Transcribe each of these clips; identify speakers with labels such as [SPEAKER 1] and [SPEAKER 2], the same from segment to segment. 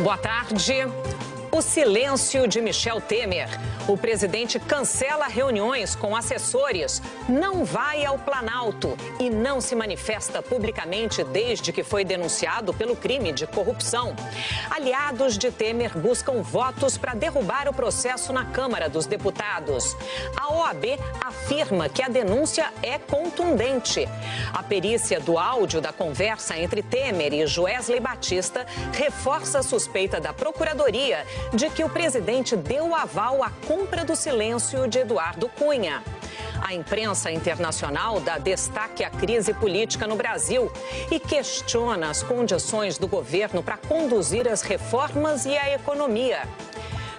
[SPEAKER 1] Boa tarde. O silêncio de Michel Temer. O presidente cancela reuniões com assessores, não vai ao Planalto e não se manifesta publicamente desde que foi denunciado pelo crime de corrupção. Aliados de Temer buscam votos para derrubar o processo na Câmara dos Deputados. A OAB afirma que a denúncia é contundente. A perícia do áudio da conversa entre Temer e Joesley Batista reforça a suspeita da Procuradoria de que o presidente deu aval à compra do silêncio de Eduardo Cunha. A imprensa internacional dá destaque à crise política no Brasil e questiona as condições do governo para conduzir as reformas e a economia.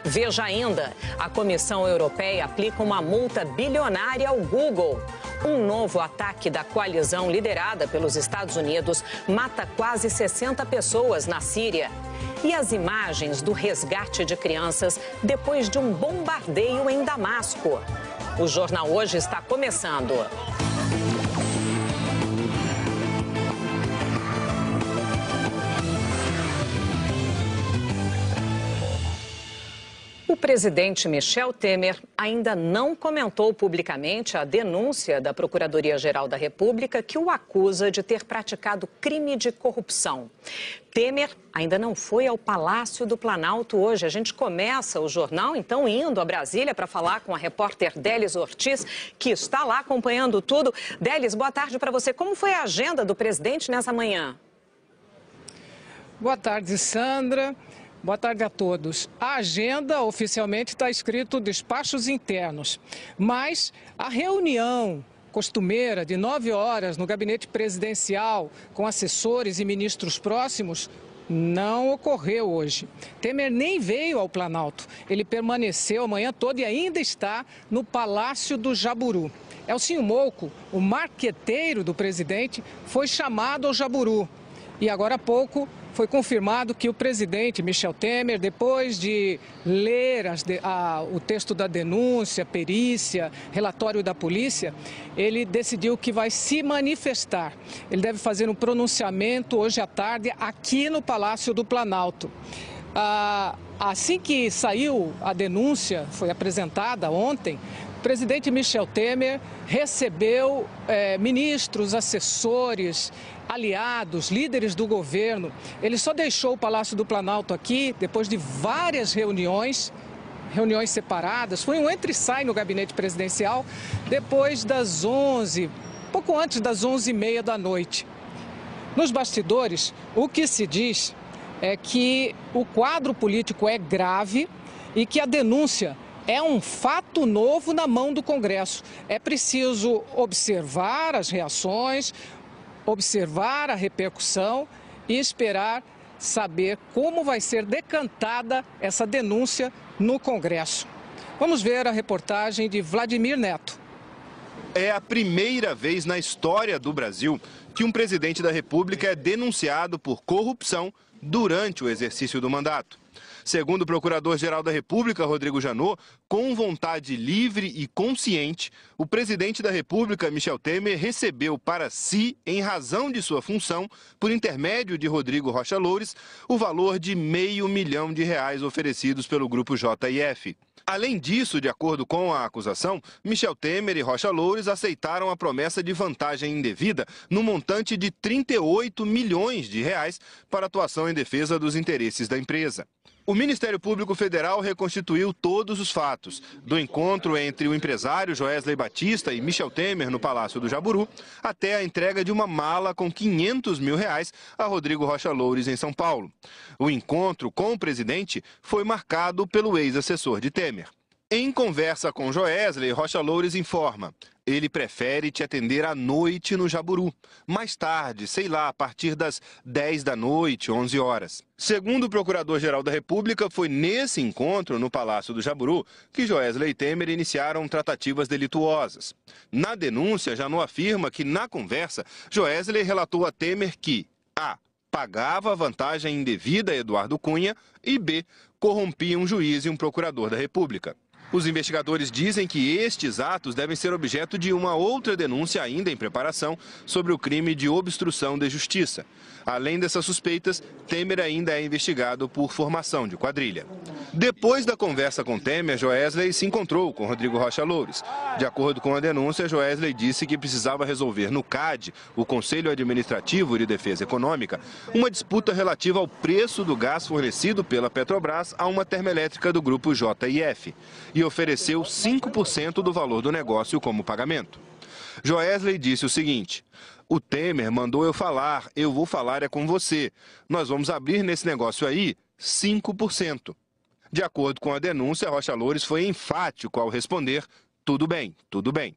[SPEAKER 1] Veja ainda, a Comissão Europeia aplica uma multa bilionária ao Google. Um novo ataque da coalizão liderada pelos Estados Unidos mata quase 60 pessoas na Síria. E as imagens do resgate de crianças depois de um bombardeio em Damasco. O Jornal Hoje está começando. O presidente Michel Temer ainda não comentou publicamente a denúncia da Procuradoria-Geral da República que o acusa de ter praticado crime de corrupção. Temer ainda não foi ao Palácio do Planalto hoje. A gente começa o jornal, então, indo a Brasília para falar com a repórter Délis Ortiz, que está lá acompanhando tudo. Délis, boa tarde para você. Como foi a agenda do presidente nessa manhã?
[SPEAKER 2] Boa tarde, Sandra. Boa tarde a todos. A agenda oficialmente está escrito despachos internos, mas a reunião costumeira de 9 horas no gabinete presidencial com assessores e ministros próximos não ocorreu hoje. Temer nem veio ao Planalto. Ele permaneceu a manhã toda e ainda está no Palácio do Jaburu. Elcinho Mouco, o marqueteiro do presidente, foi chamado ao Jaburu. E agora há pouco foi confirmado que o presidente Michel Temer, depois de ler o texto da denúncia, perícia, relatório da polícia, ele decidiu que vai se manifestar. Ele deve fazer um pronunciamento hoje à tarde aqui no Palácio do Planalto. Assim que saiu a denúncia, foi apresentada ontem, o presidente Michel Temer recebeu ministros, assessores, aliados, líderes do governo. Ele só deixou o Palácio do Planalto aqui depois de várias reuniões separadas. Foi um entra e sai no gabinete presidencial depois das 11, pouco antes das 11h30 da noite. Nos bastidores, o que se diz é que o quadro político é grave e que a denúncia é um fato novo na mão do Congresso. É preciso observar as reações, observar a repercussão e esperar saber como vai ser decantada essa denúncia no Congresso. Vamos ver a reportagem de Vladimir Neto.
[SPEAKER 3] É a primeira vez na história do Brasil que um presidente da República é denunciado por corrupção durante o exercício do mandato. Segundo o Procurador-Geral da República, Rodrigo Janot, com vontade livre e consciente, o presidente da República, Michel Temer, recebeu para si, em razão de sua função, por intermédio de Rodrigo Rocha Loures, o valor de R$500 milhão oferecidos pelo Grupo JIF. Além disso, de acordo com a acusação, Michel Temer e Rocha Loures aceitaram a promessa de vantagem indevida no montante de R$38 milhões para atuação em defesa dos interesses da empresa. O Ministério Público Federal reconstituiu todos os fatos, do encontro entre o empresário Joesley Batista e Michel Temer no Palácio do Jaburu, até a entrega de uma mala com R$500 mil a Rodrigo Rocha Loures em São Paulo. O encontro com o presidente foi marcado pelo ex-assessor de Temer. Em conversa com Joesley, Rocha Loures informa: ele prefere te atender à noite no Jaburu. Mais tarde, sei lá, a partir das 10 da noite, 11 horas. Segundo o Procurador-Geral da República, foi nesse encontro no Palácio do Jaburu que Joesley e Temer iniciaram tratativas delituosas. Na denúncia, Janot afirma que, na conversa, Joesley relatou a Temer que A. pagava vantagem indevida a Eduardo Cunha e B. corrompia um juiz e um procurador da República. Os investigadores dizem que estes atos devem ser objeto de uma outra denúncia ainda em preparação sobre o crime de obstrução de justiça. Além dessas suspeitas, Temer ainda é investigado por formação de quadrilha. Depois da conversa com Temer, Joesley se encontrou com Rodrigo Rocha Loures. De acordo com a denúncia, Joesley disse que precisava resolver no CAD, o Conselho Administrativo de Defesa Econômica, uma disputa relativa ao preço do gás fornecido pela Petrobras a uma termoelétrica do grupo JIF e ofereceu 5% do valor do negócio como pagamento. Joesley disse o seguinte: o Temer mandou eu vou falar é com você. Nós vamos abrir nesse negócio aí 5%. De acordo com a denúncia, Rocha Loures foi enfático ao responder: tudo bem, tudo bem.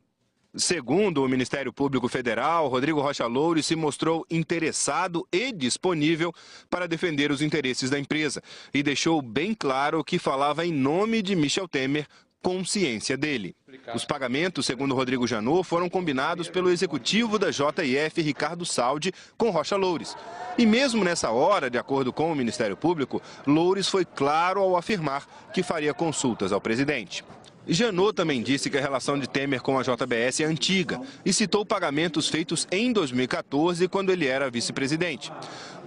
[SPEAKER 3] Segundo o Ministério Público Federal, Rodrigo Rocha Loures se mostrou interessado e disponível para defender os interesses da empresa e deixou bem claro que falava em nome de Michel Temer, com ciência dele. Os pagamentos, segundo Rodrigo Janot, foram combinados pelo executivo da JIF, Ricardo Saldi, com Rocha Loures. E mesmo nessa hora, de acordo com o Ministério Público, Loures foi claro ao afirmar que faria consultas ao presidente. Janot também disse que a relação de Temer com a JBS é antiga e citou pagamentos feitos em 2014, quando ele era vice-presidente.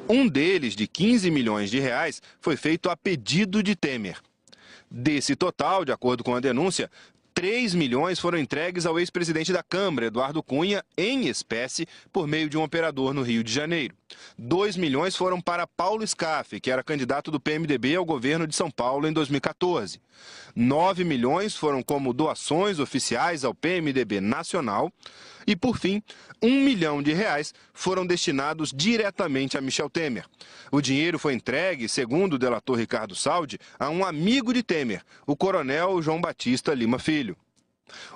[SPEAKER 3] Um deles, de 15 milhões de reais, foi feito a pedido de Temer. Desse total, de acordo com a denúncia, 3 milhões foram entregues ao ex-presidente da Câmara, Eduardo Cunha, em espécie, por meio de um operador no Rio de Janeiro. 2 milhões foram para Paulo Scaff, que era candidato do PMDB ao governo de São Paulo em 2014. 9 milhões foram como doações oficiais ao PMDB nacional. E, por fim, R$ 1 milhão foram destinados diretamente a Michel Temer. O dinheiro foi entregue, segundo o delator Ricardo Saldi, a um amigo de Temer, o coronel João Batista Lima Filho.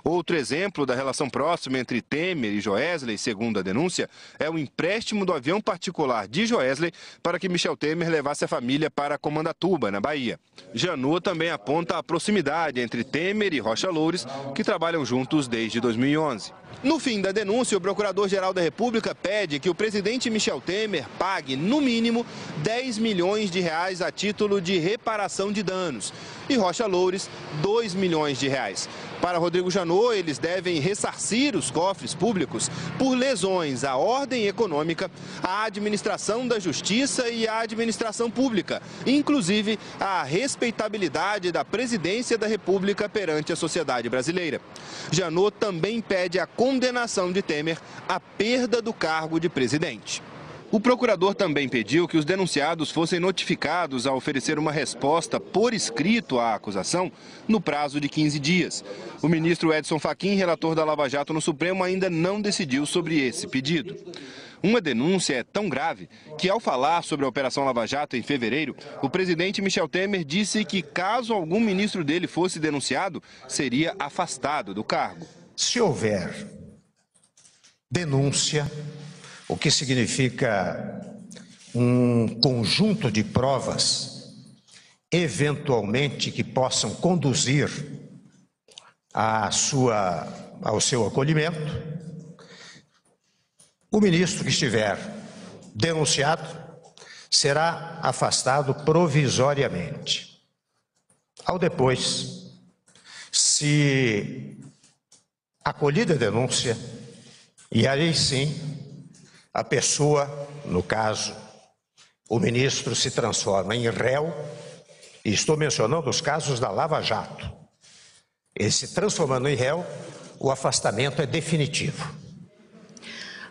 [SPEAKER 3] Outro exemplo da relação próxima entre Temer e Joesley, segundo a denúncia, é o empréstimo do avião particular de Joesley para que Michel Temer levasse a família para Comandatuba, na Bahia. Janot também aponta a proximidade entre Temer e Rocha Loures, que trabalham juntos desde 2011. No fim da denúncia, o Procurador-Geral da República pede que o presidente Michel Temer pague, no mínimo, 10 milhões de reais a título de reparação de danos e Rocha Loures, 2 milhões de reais. Para Rodrigo Janot, eles devem ressarcir os cofres públicos por lesões à ordem econômica, à administração da justiça e à administração pública, inclusive à respeitabilidade da presidência da República perante a sociedade brasileira. Janot também pede a condenação de Temer à perda do cargo de presidente. O procurador também pediu que os denunciados fossem notificados a oferecer uma resposta por escrito à acusação no prazo de 15 dias. O ministro Edson Fachin, relator da Lava Jato no Supremo, ainda não decidiu sobre esse pedido. Uma denúncia é tão grave que, ao falar sobre a Operação Lava Jato em fevereiro, o presidente Michel Temer disse que, caso algum ministro dele fosse denunciado, seria afastado do cargo.
[SPEAKER 4] Se houver denúncia, o que significa um conjunto de provas, eventualmente, que possam conduzir ao seu acolhimento, o ministro que estiver denunciado será afastado provisoriamente. Ao depois, se acolhida a denúncia, e aí sim, a pessoa, no caso, o ministro, se transforma em réu, e estou mencionando os casos da Lava Jato. Ele se transformando em réu, o afastamento é definitivo.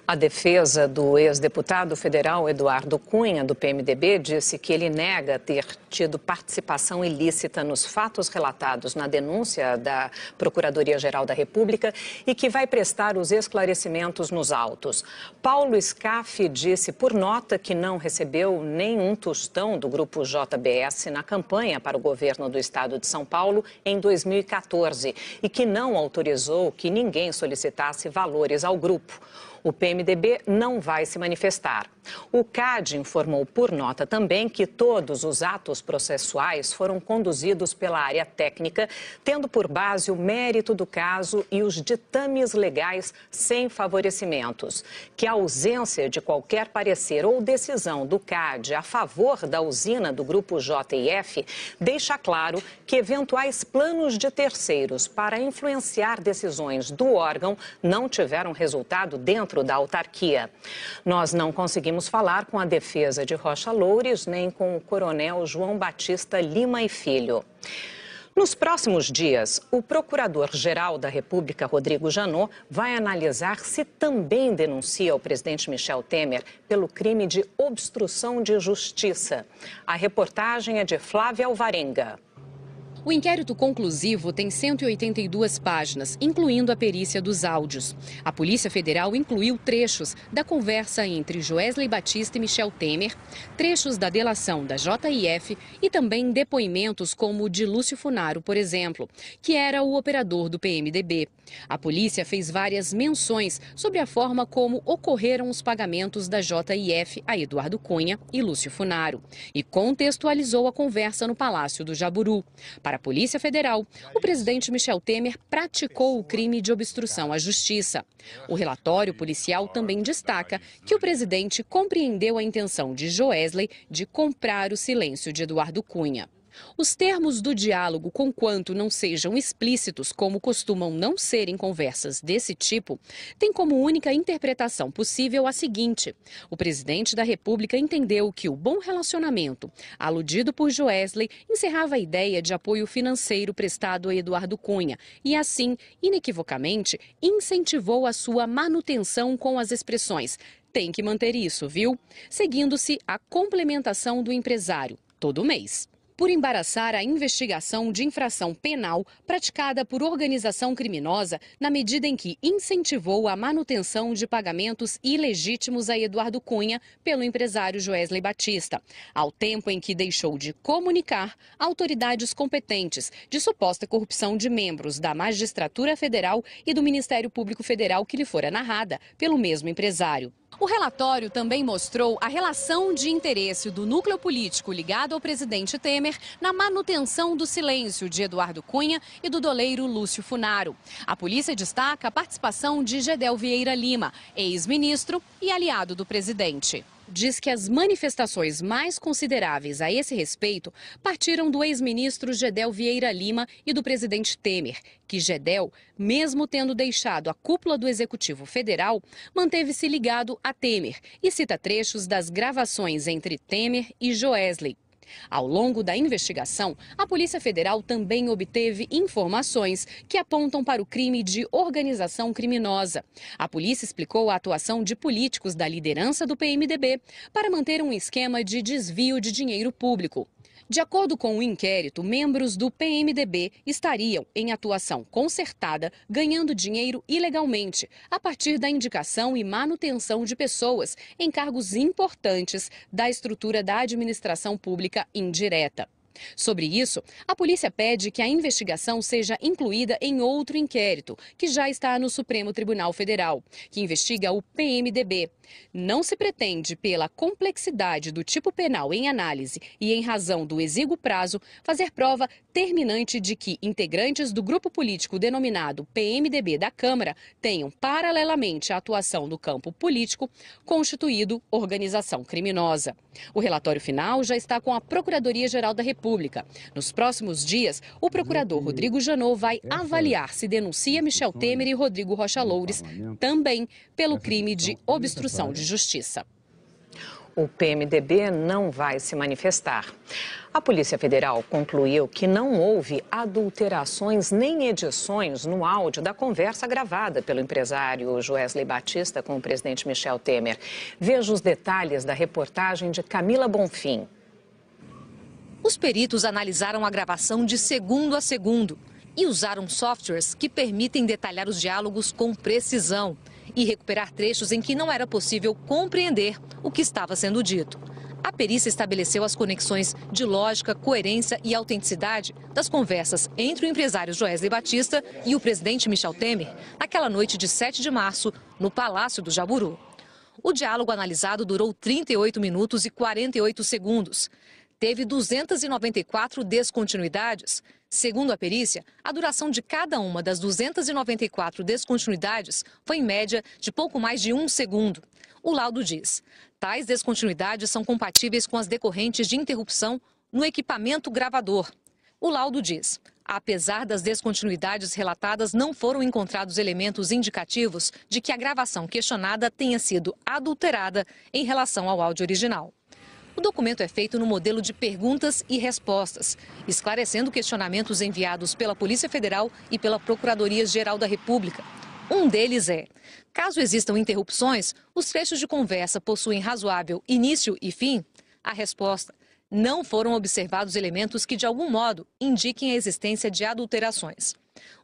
[SPEAKER 1] A defesa do ex-deputado federal Eduardo Cunha, do PMDB, disse que ele nega ter tido participação ilícita nos fatos relatados na denúncia da Procuradoria-Geral da República e que vai prestar os esclarecimentos nos autos. Paulo Scaff disse por nota que não recebeu nenhum tostão do grupo JBS na campanha para o governo do estado de São Paulo em 2014 e que não autorizou que ninguém solicitasse valores ao grupo. O PMDB não vai se manifestar. O CAD informou por nota também que todos os atos processuais foram conduzidos pela área técnica, tendo por base o mérito do caso e os ditames legais sem favorecimentos. Que a ausência de qualquer parecer ou decisão do CAD a favor da usina do Grupo JF deixa claro que eventuais planos de terceiros para influenciar decisões do órgão não tiveram resultado dentro da autarquia. Nós não conseguimos falar com a defesa de Rocha Loures nem com o coronel João Batista Lima e Filho. Nos próximos dias, o Procurador-Geral da República, Rodrigo Janot, vai analisar se também denuncia o presidente Michel Temer pelo crime de obstrução de justiça. A reportagem é de Flávia Alvarenga.
[SPEAKER 5] O inquérito conclusivo tem 182 páginas, incluindo a perícia dos áudios. A Polícia Federal incluiu trechos da conversa entre Joesley Batista e Michel Temer, trechos da delação da JF e também depoimentos como o de Lúcio Funaro, por exemplo, que era o operador do PMDB. A polícia fez várias menções sobre a forma como ocorreram os pagamentos da JF a Eduardo Cunha e Lúcio Funaro e contextualizou a conversa no Palácio do Jaburu. Para a Polícia Federal, o presidente Michel Temer praticou o crime de obstrução à justiça. O relatório policial também destaca que o presidente compreendeu a intenção de Joesley de comprar o silêncio de Eduardo Cunha. Os termos do diálogo, conquanto não sejam explícitos, como costumam não ser em conversas desse tipo, têm como única interpretação possível a seguinte: o presidente da República entendeu que o bom relacionamento, aludido por Joesley, encerrava a ideia de apoio financeiro prestado a Eduardo Cunha e, assim, inequivocamente, incentivou a sua manutenção com as expressões "tem que manter isso, viu?", seguindo-se a complementação do empresário, todo mês. Por embaraçar a investigação de infração penal praticada por organização criminosa na medida em que incentivou a manutenção de pagamentos ilegítimos a Eduardo Cunha pelo empresário Joesley Batista, ao tempo em que deixou de comunicar autoridades competentes de suposta corrupção de membros da Magistratura Federal e do Ministério Público Federal que lhe fora narrada pelo mesmo empresário. O relatório também mostrou a relação de interesse do núcleo político ligado ao presidente Temer na manutenção do silêncio de Eduardo Cunha e do doleiro Lúcio Funaro. A polícia destaca a participação de Gedel Vieira Lima, ex-ministro e aliado do presidente. Diz que as manifestações mais consideráveis a esse respeito partiram do ex-ministro Gedel Vieira Lima e do presidente Temer, que Gedel, mesmo tendo deixado a cúpula do Executivo Federal, manteve-se ligado a Temer e cita trechos das gravações entre Temer e Joesley. Ao longo da investigação, a Polícia Federal também obteve informações que apontam para o crime de organização criminosa. A polícia explicou a atuação de políticos da liderança do PMDB para manter um esquema de desvio de dinheiro público. De acordo com o inquérito, membros do PMDB estariam em atuação concertada, ganhando dinheiro ilegalmente, a partir da indicação e manutenção de pessoas em cargos importantes da estrutura da administração pública indireta. Sobre isso, a polícia pede que a investigação seja incluída em outro inquérito, que já está no Supremo Tribunal Federal, que investiga o PMDB. Não se pretende, pela complexidade do tipo penal em análise e em razão do exíguo prazo, fazer prova terminante de que integrantes do grupo político denominado PMDB da Câmara tenham, paralelamente à atuação no campo político, constituído organização criminosa. O relatório final já está com a Procuradoria-Geral da República. Nos próximos dias, o procurador Rodrigo Janot vai avaliar se denuncia Michel Temer e Rodrigo Rocha Loures também pelo crime de obstrução de justiça.
[SPEAKER 1] O PMDB não vai se manifestar. A Polícia Federal concluiu que não houve adulterações nem edições no áudio da conversa gravada pelo empresário Joesley Batista com o presidente Michel Temer. Veja os detalhes da reportagem de Camila Bonfim.
[SPEAKER 6] Os peritos analisaram a gravação de segundo a segundo e usaram softwares que permitem detalhar os diálogos com precisão e recuperar trechos em que não era possível compreender o que estava sendo dito. A perícia estabeleceu as conexões de lógica, coerência e autenticidade das conversas entre o empresário Joesley Batista e o presidente Michel Temer naquela noite de 7 de março, no Palácio do Jaburu. O diálogo analisado durou 38 minutos e 48 segundos. Teve 294 descontinuidades. Segundo a perícia, a duração de cada uma das 294 descontinuidades foi em média de pouco mais de 1 segundo. O laudo diz: tais descontinuidades são compatíveis com as decorrentes de interrupção no equipamento gravador. O laudo diz: apesar das descontinuidades relatadas, não foram encontrados elementos indicativos de que a gravação questionada tenha sido adulterada em relação ao áudio original. O documento é feito no modelo de perguntas e respostas, esclarecendo questionamentos enviados pela Polícia Federal e pela Procuradoria-Geral da República. Um deles é: caso existam interrupções, os trechos de conversa possuem razoável início e fim? A resposta: não foram observados elementos que, de algum modo, indiquem a existência de adulterações.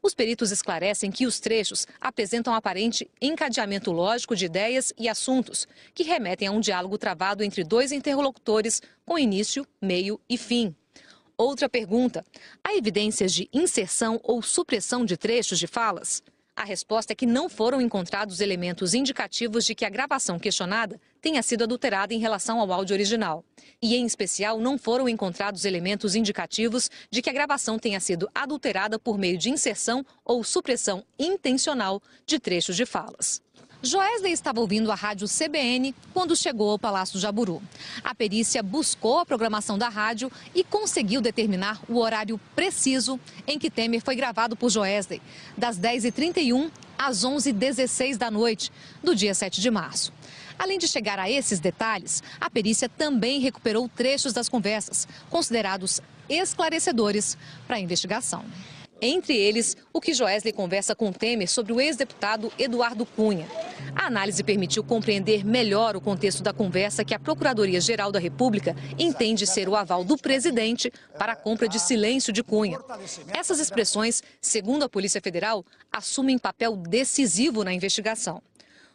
[SPEAKER 6] Os peritos esclarecem que os trechos apresentam aparente encadeamento lógico de ideias e assuntos, que remetem a um diálogo travado entre dois interlocutores com início, meio e fim. Outra pergunta: há evidências de inserção ou supressão de trechos de falas? A resposta é que não foram encontrados elementos indicativos de que a gravação questionada tenha sido adulterada em relação ao áudio original. E, em especial, não foram encontrados elementos indicativos de que a gravação tenha sido adulterada por meio de inserção ou supressão intencional de trechos de falas. Joesley estava ouvindo a rádio CBN quando chegou ao Palácio Jaburu. A perícia buscou a programação da rádio e conseguiu determinar o horário preciso em que Temer foi gravado por Joesley, das 10h31 às 11h16 da noite, do dia 7 de março. Além de chegar a esses detalhes, a perícia também recuperou trechos das conversas, considerados esclarecedores para a investigação. Entre eles, o que Joesley conversa com Temer sobre o ex-deputado Eduardo Cunha. A análise permitiu compreender melhor o contexto da conversa que a Procuradoria-Geral da República entende ser o aval do presidente para a compra de silêncio de Cunha. Essas expressões, segundo a Polícia Federal, assumem papel decisivo na investigação.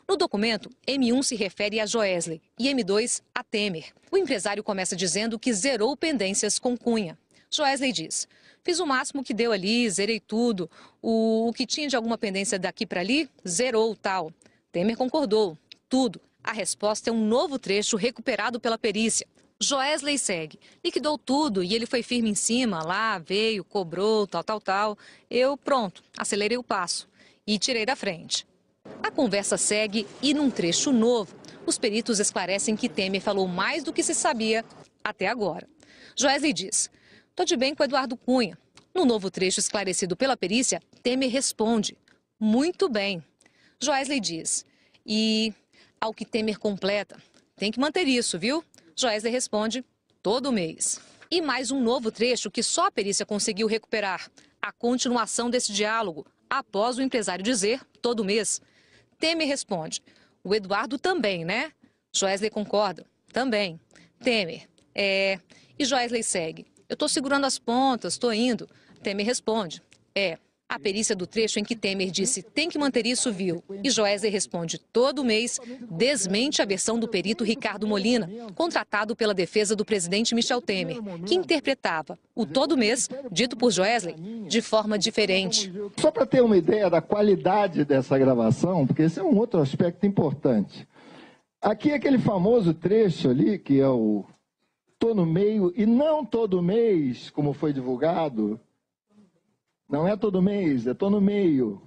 [SPEAKER 6] No documento, M1 se refere a Joesley e M2 a Temer. O empresário começa dizendo que zerou pendências com Cunha. Joesley diz: fiz o máximo que deu ali, zerei tudo. O que tinha de alguma pendência daqui para ali, zerou tal. Temer concordou. Tudo. A resposta é um novo trecho recuperado pela perícia. Joesley segue: liquidou tudo e ele foi firme em cima, lá, veio, cobrou, tal. Eu, pronto, acelerei o passo e tirei da frente. A conversa segue e, num trecho novo, os peritos esclarecem que Temer falou mais do que se sabia até agora. Joesley diz: tô de bem com Eduardo Cunha. No novo trecho esclarecido pela perícia, Temer responde: muito bem. Joesley diz: e ao que Temer completa: tem que manter isso, viu? Joesley responde: todo mês. E mais um novo trecho que só a perícia conseguiu recuperar: a continuação desse diálogo, após o empresário dizer todo mês. Temer responde: o Eduardo também, né? Joesley concorda: também. Temer: e Joesley segue: eu tô segurando as pontas, tô indo. Temer responde: A perícia do trecho em que Temer disse tem que manter isso viu. E Joesley responde todo mês, desmente a versão do perito Ricardo Molina, contratado pela defesa do presidente Michel Temer, que interpretava o todo mês, dito por Joesley, de forma diferente.
[SPEAKER 7] Só para ter uma ideia da qualidade dessa gravação, porque esse é um outro aspecto importante. Aqui é aquele famoso trecho ali, que é o tô no meio, e não todo mês, como foi divulgado. Não é todo mês, é tô no meio.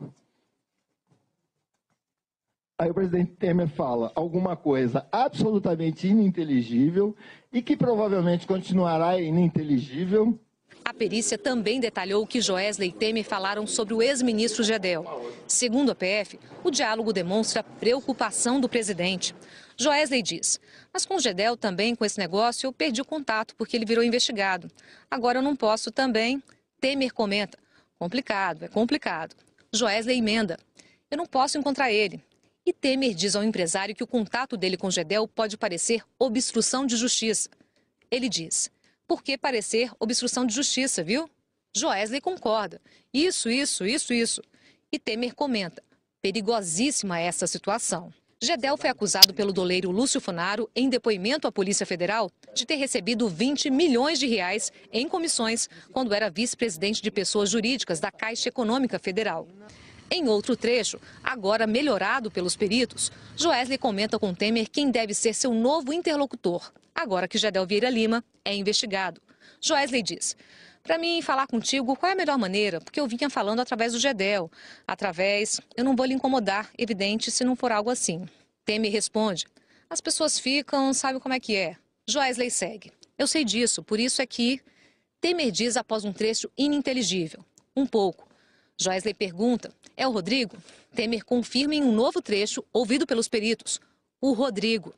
[SPEAKER 7] Aí o presidente Temer fala alguma coisa absolutamente ininteligível e que provavelmente continuará ininteligível.
[SPEAKER 6] A perícia também detalhou que Joesley e Temer falaram sobre o ex-ministro Gedel. Segundo a PF, o diálogo demonstra preocupação do presidente. Joesley diz: mas com o Gedel também, com esse negócio, eu perdi o contato porque ele virou investigado. Agora eu não posso também. Temer comenta: complicado, é complicado. Joesley emenda: eu não posso encontrar ele. E Temer diz ao empresário que o contato dele com Gedel pode parecer obstrução de justiça. Ele diz: por que parecer obstrução de justiça, viu? Joesley concorda: isso. E Temer comenta: perigosíssima essa situação. Gedel foi acusado pelo doleiro Lúcio Funaro, em depoimento à Polícia Federal, de ter recebido 20 milhões de reais em comissões quando era vice-presidente de pessoas jurídicas da Caixa Econômica Federal. Em outro trecho, agora melhorado pelos peritos, Joesley comenta com Temer quem deve ser seu novo interlocutor, agora que Gedel Vieira Lima é investigado. Joesley diz: para mim, falar contigo, qual é a melhor maneira? Porque eu vinha falando através do Gedel. Eu não vou lhe incomodar, evidente, se não for algo assim. Temer responde: as pessoas ficam, sabe como é que é. Joesley segue: eu sei disso, por isso é que... Temer diz após um trecho ininteligível: um pouco. Joesley pergunta: é o Rodrigo? Temer confirma em um novo trecho, ouvido pelos peritos: o Rodrigo.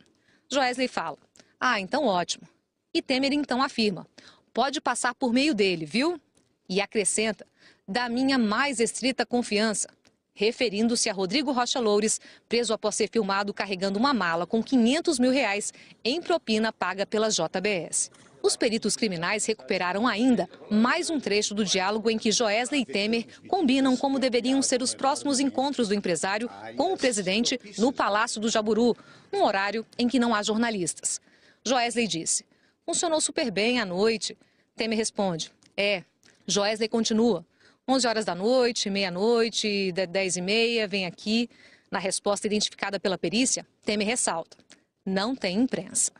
[SPEAKER 6] Joesley fala: ah, então ótimo. E Temer então afirma: pode passar por meio dele, viu? E acrescenta: da minha mais estrita confiança, referindo-se a Rodrigo Rocha Loures, preso após ser filmado carregando uma mala com 500 mil reais em propina paga pela JBS. Os peritos criminais recuperaram ainda mais um trecho do diálogo em que Joesley e Temer combinam como deveriam ser os próximos encontros do empresário com o presidente no Palácio do Jaburu, num horário em que não há jornalistas. Joesley disse: funcionou super bem à noite. Temer responde: Joesley continua: 11 horas da noite, meia-noite, 10h30, vem aqui. Na resposta identificada pela perícia, Temer ressalta: não tem imprensa.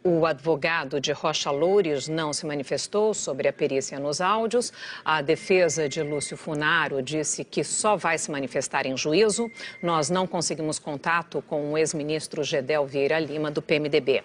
[SPEAKER 1] O advogado de Rocha Loures não se manifestou sobre a perícia nos áudios. A defesa de Lúcio Funaro disse que só vai se manifestar em juízo. Nós não conseguimos contato com o ex-ministro Gedel Vieira Lima, do PMDB.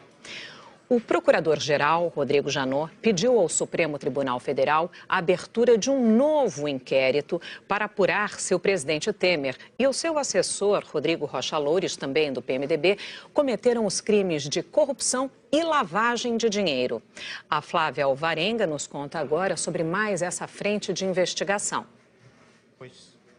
[SPEAKER 1] O procurador-geral, Rodrigo Janot, pediu ao Supremo Tribunal Federal a abertura de um novo inquérito para apurar se o presidente Temer e o seu assessor, Rodrigo Rocha Loures, também do PMDB, cometeram os crimes de corrupção e lavagem de dinheiro. A Flávia Alvarenga nos conta agora sobre mais essa frente de investigação.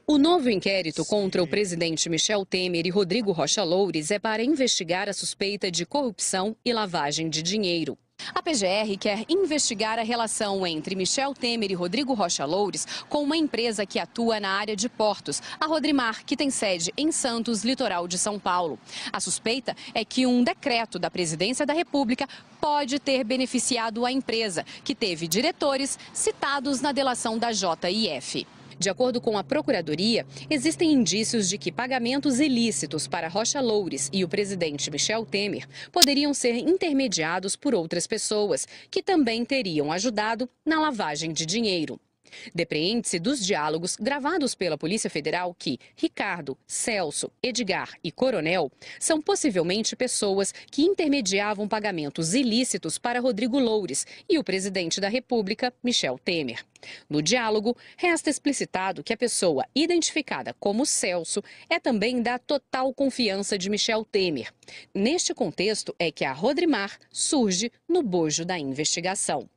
[SPEAKER 5] O novo inquérito contra o presidente Michel Temer e Rodrigo Rocha Loures é para investigar a suspeita de corrupção e lavagem de dinheiro. A PGR quer investigar a relação entre Michel Temer e Rodrigo Rocha Loures com uma empresa que atua na área de portos, a Rodrimar, que tem sede em Santos, litoral de São Paulo. A suspeita é que um decreto da Presidência da República pode ter beneficiado a empresa, que teve diretores citados na delação da JIF. De acordo com a Procuradoria, existem indícios de que pagamentos ilícitos para Rocha Loures e o presidente Michel Temer poderiam ser intermediados por outras pessoas, que também teriam ajudado na lavagem de dinheiro. Depreende-se dos diálogos gravados pela Polícia Federal que Ricardo, Celso, Edgar e Coronel são possivelmente pessoas que intermediavam pagamentos ilícitos para Rodrigo Loures e o presidente da República, Michel Temer. No diálogo, resta explicitado que a pessoa identificada como Celso é também da total confiança de Michel Temer. Neste contexto é que a Rodrimar surge no bojo da investigação.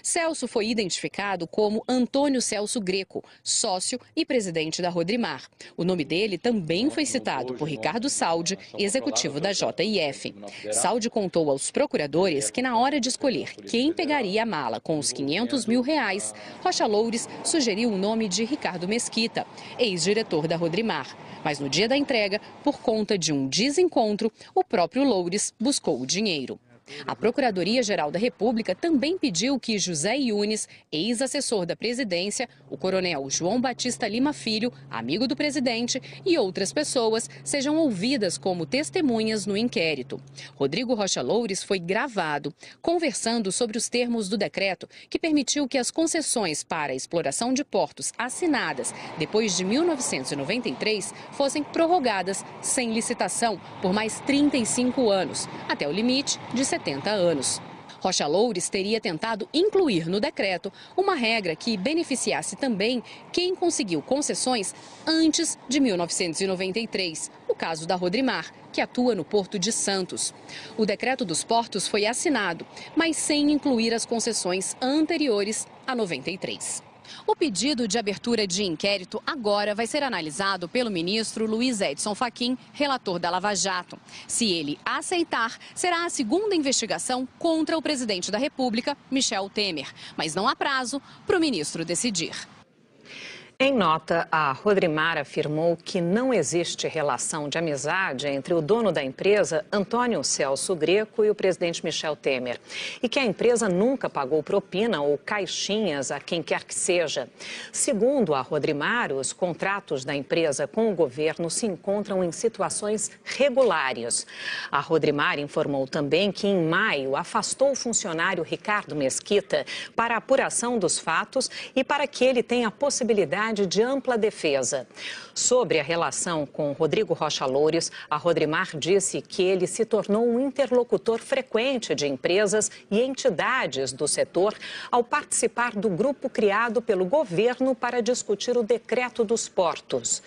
[SPEAKER 5] Celso foi identificado como Antônio Celso Greco, sócio e presidente da Rodrimar. O nome dele também foi citado por Ricardo Saldi, executivo da JIF. Saldi contou aos procuradores que na hora de escolher quem pegaria a mala com os 500 mil reais, Rocha Loures sugeriu o nome de Ricardo Mesquita, ex-diretor da Rodrimar. Mas no dia da entrega, por conta de um desencontro, o próprio Loures buscou o dinheiro. A Procuradoria-Geral da República também pediu que José Yunes, ex-assessor da presidência, o coronel João Batista Lima Filho, amigo do presidente, e outras pessoas sejam ouvidas como testemunhas no inquérito. Rodrigo Rocha Loures foi gravado, conversando sobre os termos do decreto que permitiu que as concessões para a exploração de portos assinadas depois de 1993 fossem prorrogadas sem licitação por mais 35 anos, até o limite de 70 anos. Rocha Loures teria tentado incluir no decreto uma regra que beneficiasse também quem conseguiu concessões antes de 1993, o caso da Rodrimar, que atua no Porto de Santos. O decreto dos portos foi assinado, mas sem incluir as concessões anteriores a 93. O pedido de abertura de inquérito agora vai ser analisado pelo ministro Luiz Edson Fachin, relator da Lava Jato. Se ele aceitar, será a segunda investigação contra o presidente da República, Michel Temer. Mas não há prazo para o ministro decidir.
[SPEAKER 1] Em nota, a Rodrimar afirmou que não existe relação de amizade entre o dono da empresa, Antônio Celso Greco, e o presidente Michel Temer. E que a empresa nunca pagou propina ou caixinhas a quem quer que seja. Segundo a Rodrimar, os contratos da empresa com o governo se encontram em situações regulares. A Rodrimar informou também que, em maio, afastou o funcionário Ricardo Mesquita para a apuração dos fatos e para que ele tenha a possibilidade de ampla defesa. Sobre a relação com Rodrigo Rocha Loures, a Rodrimar disse que ele se tornou um interlocutor frequente de empresas e entidades do setor ao participar do grupo criado pelo governo para discutir o decreto dos portos.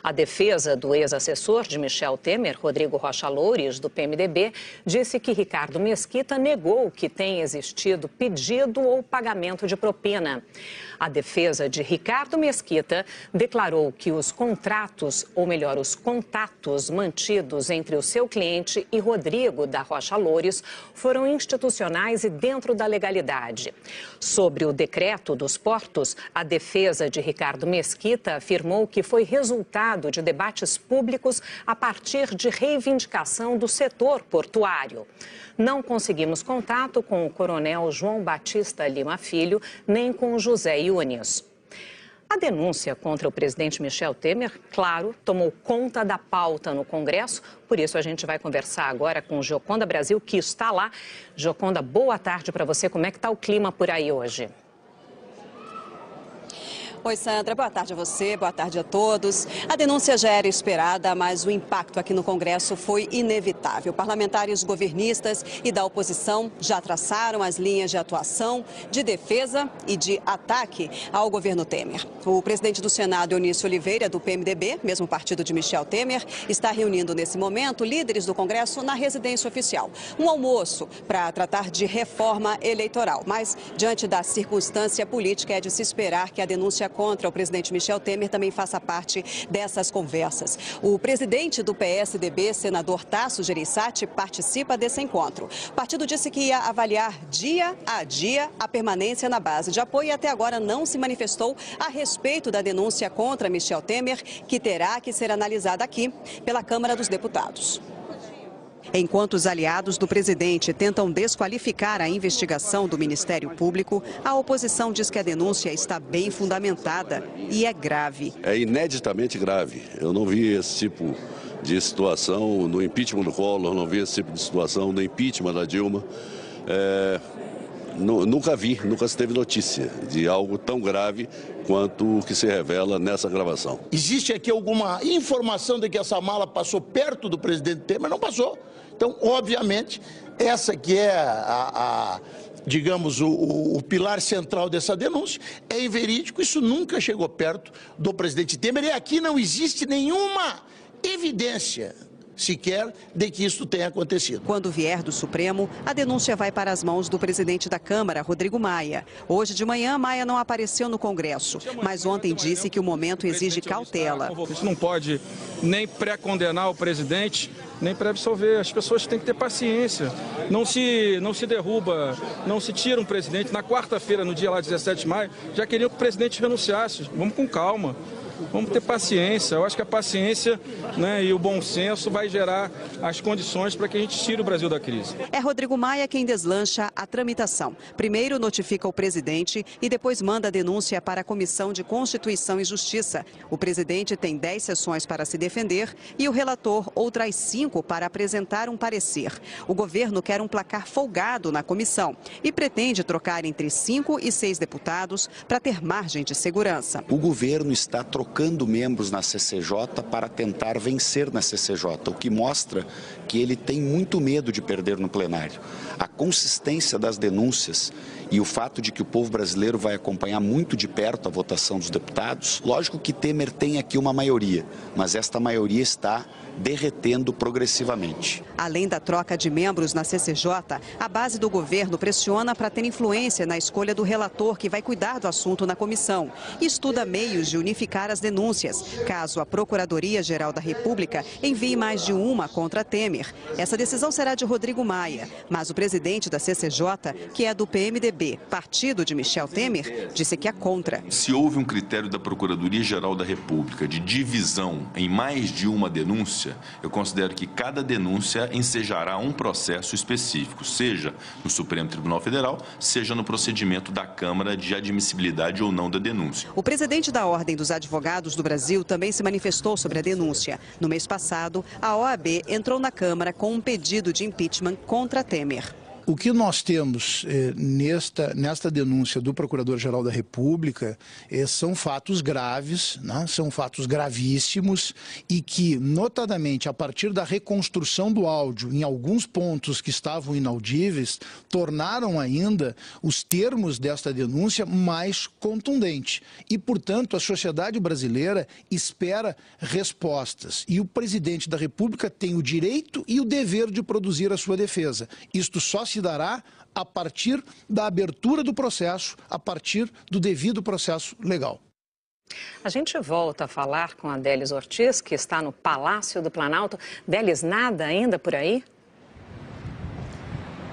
[SPEAKER 1] A defesa do ex-assessor de Michel Temer, Rodrigo Rocha Loures, do PMDB, disse que Ricardo Mesquita negou que tenha existido pedido ou pagamento de propina. A defesa de Ricardo Mesquita declarou que os contratos, ou melhor, os contatos mantidos entre o seu cliente e Rodrigo da Rocha Loures foram institucionais e dentro da legalidade. Sobre o decreto dos portos, a defesa de Ricardo Mesquita afirmou que foi resultado de debates públicos a partir de reivindicação do setor portuário. Não conseguimos contato com o coronel João Batista Lima Filho, nem com José Yunes. A denúncia contra o presidente Michel Temer, claro, tomou conta da pauta no Congresso. Por isso, a gente vai conversar agora com Gioconda Brasil, que está lá. Gioconda, boa tarde para você. Como é que está o clima por aí hoje?
[SPEAKER 8] Oi, Sandra. Boa tarde a você, boa tarde a todos. A denúncia já era esperada, mas o impacto aqui no Congresso foi inevitável. Parlamentares governistas e da oposição já traçaram as linhas de atuação, de defesa e de ataque ao governo Temer. O presidente do Senado, Eunício Oliveira, do PMDB, mesmo partido de Michel Temer, está reunindo nesse momento líderes do Congresso na residência oficial. Um almoço para tratar de reforma eleitoral. Mas, diante da circunstância política, é de se esperar que a denúncia contra o presidente Michel Temer também faça parte dessas conversas. O presidente do PSDB, senador Tasso Gereissati, participa desse encontro. O partido disse que ia avaliar dia a dia a permanência na base de apoio e até agora não se manifestou a respeito da denúncia contra Michel Temer, que terá que ser analisada aqui pela Câmara dos Deputados. Enquanto os aliados do presidente tentam desqualificar a investigação do Ministério Público, a oposição diz que a denúncia está bem fundamentada e é grave.
[SPEAKER 9] É ineditamente grave. Eu não vi esse tipo de situação no impeachment do Collor, não vi esse tipo de situação no impeachment da Dilma. Nunca se teve notícia de algo tão grave quanto o que se revela nessa gravação.
[SPEAKER 10] Existe aqui alguma informação de que essa mala passou perto do presidente Temer? Não passou. Então, obviamente, essa que é digamos, o pilar central dessa denúncia é inverídico. Isso nunca chegou perto do presidente Temer e aqui não existe nenhuma evidência sequer de que isso tenha acontecido.
[SPEAKER 8] Quando vier do Supremo, a denúncia vai para as mãos do presidente da Câmara, Rodrigo Maia. Hoje de manhã, Maia não apareceu no Congresso, mas ontem disse que o momento exige cautela.
[SPEAKER 11] A gente não pode nem pré-condenar o presidente, nem pré-absolver. As pessoas têm que ter paciência. Não se derruba, não se tira um presidente. Na quarta-feira, no dia lá 17 de maio, já queriam que o presidente renunciasse. Vamos com calma. Vamos ter paciência. Eu acho que a paciência, e o bom senso vai gerar as condições para que a gente tire o Brasil da crise.
[SPEAKER 8] É Rodrigo Maia quem deslancha a tramitação. Primeiro notifica o presidente e depois manda a denúncia para a Comissão de Constituição e Justiça. O presidente tem 10 sessões para se defender e o relator outras 5 para apresentar um parecer. O governo quer um placar folgado na comissão e pretende trocar entre 5 e 6 deputados para ter margem de segurança.
[SPEAKER 12] O governo está trocando membros na CCJ para tentar vencer na CCJ, o que mostra que ele tem muito medo de perder no plenário. A consistência das denúncias e o fato de que o povo brasileiro vai acompanhar muito de perto a votação dos deputados, lógico que Temer tem aqui uma maioria, mas esta maioria está derretendo progressivamente.
[SPEAKER 8] Além da troca de membros na CCJ, a base do governo pressiona para ter influência na escolha do relator que vai cuidar do assunto na comissão e estuda meios de unificar as denúncias, caso a Procuradoria-Geral da República envie mais de uma contra Temer. Essa decisão será de Rodrigo Maia, mas o presidente da CCJ, que é do PMDB, OAB, partido de Michel Temer, disse que é contra.
[SPEAKER 13] Se houve um critério da Procuradoria-Geral da República de divisão em mais de uma denúncia, eu considero que cada denúncia ensejará um processo específico, seja no Supremo Tribunal Federal, seja no procedimento da Câmara de admissibilidade ou não da denúncia.
[SPEAKER 8] O presidente da Ordem dos Advogados do Brasil também se manifestou sobre a denúncia. No mês passado, a OAB entrou na Câmara com um pedido de impeachment contra Temer.
[SPEAKER 10] O que nós temos nesta denúncia do Procurador-Geral da República são fatos graves, né? São fatos gravíssimos e que, notadamente, a partir da reconstrução do áudio, em alguns pontos que estavam inaudíveis, tornaram ainda os termos desta denúncia mais contundentes. E, portanto, a sociedade brasileira espera respostas. E o presidente da República tem o direito e o dever de produzir a sua defesa. Isto só se dará a partir da abertura do processo, a partir do devido processo legal.
[SPEAKER 1] A gente volta a falar com a Délis Ortiz, que está no Palácio do Planalto. Délis, nada ainda por aí?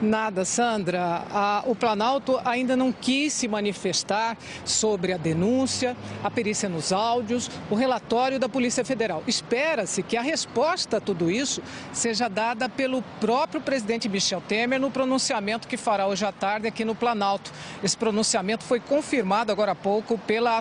[SPEAKER 2] Nada, Sandra. O Planalto ainda não quis se manifestar sobre a denúncia, a perícia nos áudios, o relatório da Polícia Federal. Espera-se que a resposta a tudo isso seja dada pelo próprio presidente Michel Temer no pronunciamento que fará hoje à tarde aqui no Planalto. Esse pronunciamento foi confirmado agora há pouco pela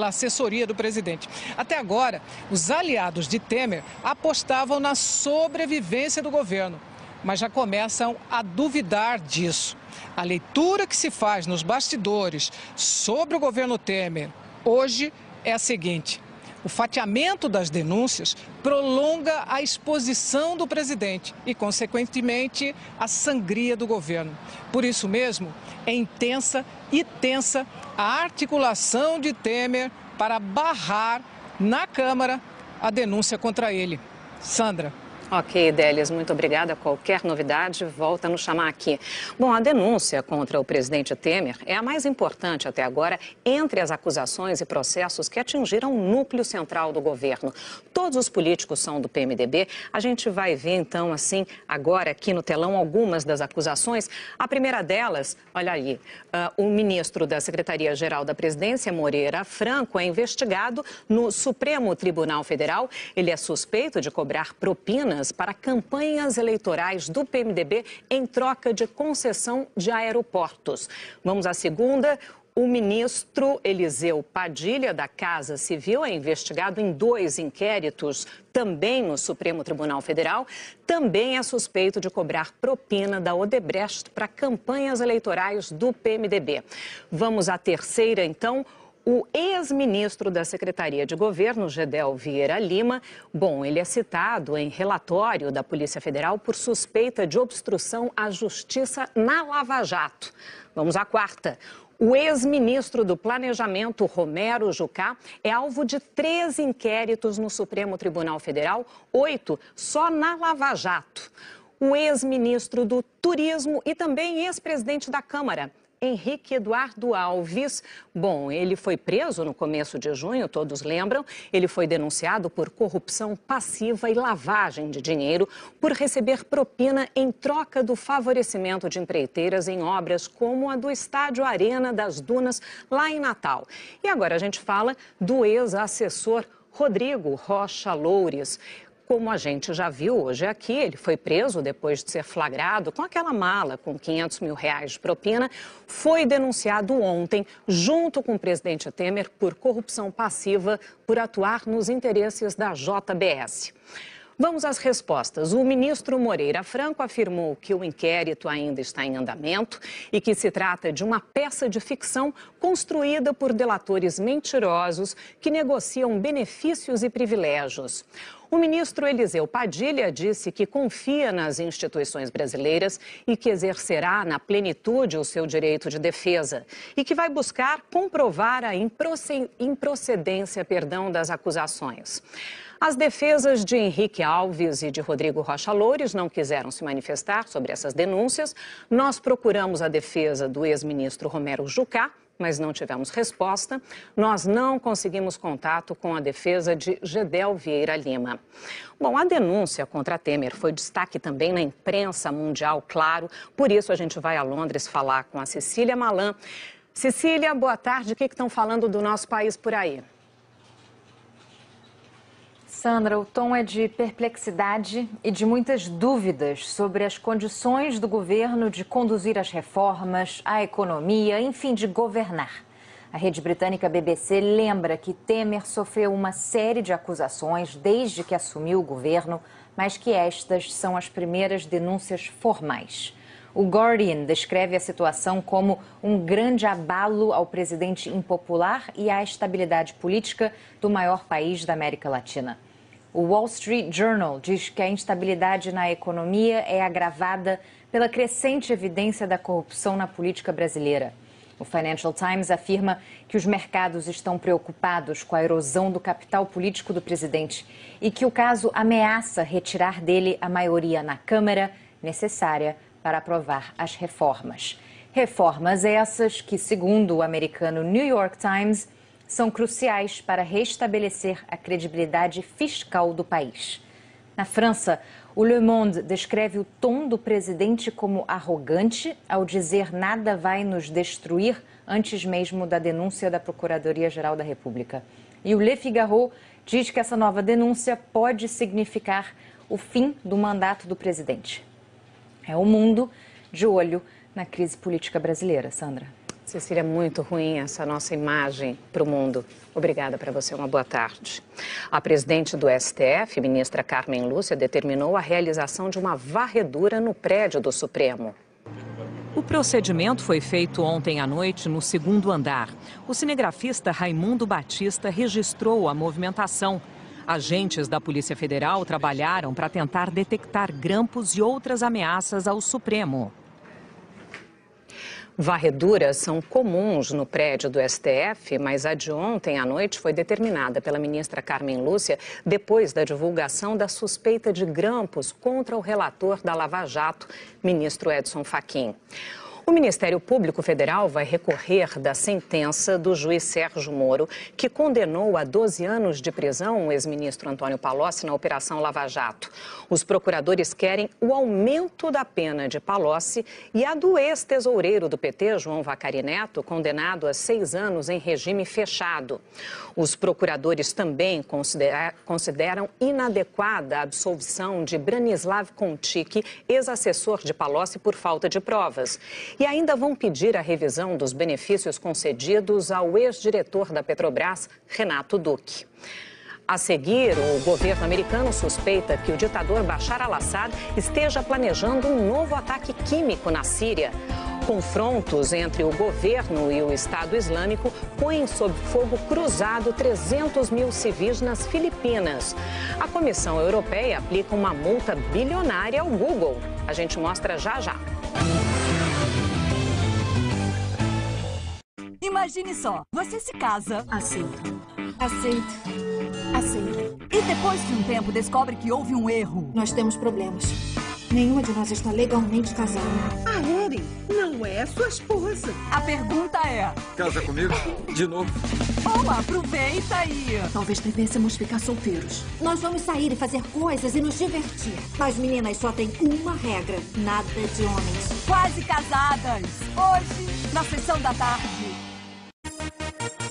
[SPEAKER 2] assessoria do presidente. Até agora, os aliados de Temer apostavam na sobrevivência do governo, mas já começam a duvidar disso. A leitura que se faz nos bastidores sobre o governo Temer hoje é a seguinte: o fatiamento das denúncias prolonga a exposição do presidente e, consequentemente, a sangria do governo. Por isso mesmo, é intensa e tensa a articulação de Temer para barrar na Câmara a denúncia contra ele. Sandra.
[SPEAKER 1] Ok, Délis, muito obrigada. Qualquer novidade, volta a nos chamar aqui. Bom, a denúncia contra o presidente Temer é a mais importante até agora entre as acusações e processos que atingiram o núcleo central do governo. Todos os políticos são do PMDB. A gente vai ver, então, assim, agora aqui no telão, algumas das acusações. A primeira delas, olha ali, o ministro da Secretaria-Geral da Presidência, Moreira Franco, é investigado no Supremo Tribunal Federal. Ele é suspeito de cobrar propinas para campanhas eleitorais do PMDB em troca de concessão de aeroportos. Vamos à segunda. O ministro Eliseu Padilha, da Casa Civil, é investigado em 2 inquéritos, também no Supremo Tribunal Federal. Também é suspeito de cobrar propina da Odebrecht para campanhas eleitorais do PMDB. Vamos à terceira, então. O ex-ministro da Secretaria de Governo, Gedel Vieira Lima, ele é citado em relatório da Polícia Federal por suspeita de obstrução à justiça na Lava Jato. Vamos à quarta. O ex-ministro do Planejamento, Romero Jucá, é alvo de 13 inquéritos no Supremo Tribunal Federal, 8 só na Lava Jato. O ex-ministro do Turismo e também ex-presidente da Câmara, Henrique Eduardo Alves. Ele foi preso no começo de junho, todos lembram. Ele foi denunciado por corrupção passiva e lavagem de dinheiro por receber propina em troca do favorecimento de empreiteiras em obras como a do Estádio Arena das Dunas, lá em Natal. E agora a gente fala do ex-assessor Rodrigo Rocha Loures. Como a gente já viu hoje aqui, ele foi preso depois de ser flagrado com aquela mala com R$500 mil de propina. Foi denunciado ontem, junto com o presidente Temer, por corrupção passiva, por atuar nos interesses da JBS. Vamos às respostas. O ministro Moreira Franco afirmou que o inquérito ainda está em andamento e que se trata de uma peça de ficção construída por delatores mentirosos que negociam benefícios e privilégios. O ministro Eliseu Padilha disse que confia nas instituições brasileiras e que exercerá na plenitude o seu direito de defesa e que vai buscar comprovar a improcedência, das acusações. As defesas de Henrique Alves e de Rodrigo Rocha Loures não quiseram se manifestar sobre essas denúncias. Nós procuramos a defesa do ex-ministro Romero Jucá, mas não tivemos resposta. Nós não conseguimos contato com a defesa de Gedel Vieira Lima. Bom, a denúncia contra Temer foi destaque também na imprensa mundial, claro. Por isso a gente vai a Londres falar com a Cecília Malan. Cecília, boa tarde. O que estão falando do nosso país por aí?
[SPEAKER 14] Sandra, o tom é de perplexidade e de muitas dúvidas sobre as condições do governo de conduzir as reformas, a economia, enfim, de governar. A rede britânica BBC lembra que Temer sofreu uma série de acusações desde que assumiu o governo, mas que estas são as primeiras denúncias formais. O Guardian descreve a situação como um grande abalo ao presidente impopular e à estabilidade política do maior país da América Latina. O Wall Street Journal diz que a instabilidade na economia é agravada pela crescente evidência da corrupção na política brasileira. O Financial Times afirma que os mercados estão preocupados com a erosão do capital político do presidente e que o caso ameaça retirar dele a maioria na Câmara necessária para aprovar as reformas. Reformas essas que, segundo o americano New York Times, são cruciais para restabelecer a credibilidade fiscal do país. Na França, o Le Monde descreve o tom do presidente como arrogante ao dizer nada vai nos destruir antes mesmo da denúncia da Procuradoria-Geral da República. E o Le Figaro diz que essa nova denúncia pode significar o fim do mandato do presidente. É o mundo de olho na crise política brasileira, Sandra.
[SPEAKER 1] Cecília, muito ruim essa nossa imagem para o mundo. Obrigada para você, uma boa tarde. A presidente do STF, ministra Carmen Lúcia, determinou a realização de uma varredura no prédio do Supremo.
[SPEAKER 6] O procedimento foi feito ontem à noite no segundo andar. O cinegrafista Raimundo Batista registrou a movimentação. Agentes da Polícia Federal trabalharam para tentar detectar grampos e outras ameaças ao Supremo.
[SPEAKER 1] Varreduras são comuns no prédio do STF, mas a de ontem à noite foi determinada pela ministra Carmen Lúcia depois da divulgação da suspeita de grampos contra o relator da Lava Jato, ministro Edson Fachin. O Ministério Público Federal vai recorrer da sentença do juiz Sérgio Moro, que condenou a 12 anos de prisão o ex-ministro Antônio Palocci na Operação Lava Jato. Os procuradores querem o aumento da pena de Palocci e a do ex-tesoureiro do PT, João Vacari Neto, condenado a 6 anos em regime fechado. Os procuradores também consideram inadequada a absolvição de Branislav Contic, ex-assessor de Palocci, por falta de provas. E ainda vão pedir a revisão dos benefícios concedidos ao ex-diretor da Petrobras, Renato Duque. A seguir, o governo americano suspeita que o ditador Bashar al-Assad esteja planejando um novo ataque químico na Síria. Confrontos entre o governo e o Estado Islâmico põem sob fogo cruzado 300 mil civis nas Filipinas. A Comissão Europeia aplica uma multa bilionária ao Google. A gente mostra já já.
[SPEAKER 15] Imagine só, você se casa.
[SPEAKER 16] Aceito.
[SPEAKER 15] E depois de um tempo descobre que houve um erro.
[SPEAKER 16] Nós temos problemas. Nenhuma de nós está legalmente casada.
[SPEAKER 17] A Erin não é sua esposa.
[SPEAKER 15] A pergunta é...
[SPEAKER 11] Casa comigo? De novo?
[SPEAKER 15] Ou aproveita e...
[SPEAKER 16] Talvez devêssemos ficar solteiros. Nós vamos sair e fazer coisas e nos divertir. Mas meninas, só tem uma regra. Nada de homens.
[SPEAKER 15] Quase casadas. Hoje, na sessão da tarde.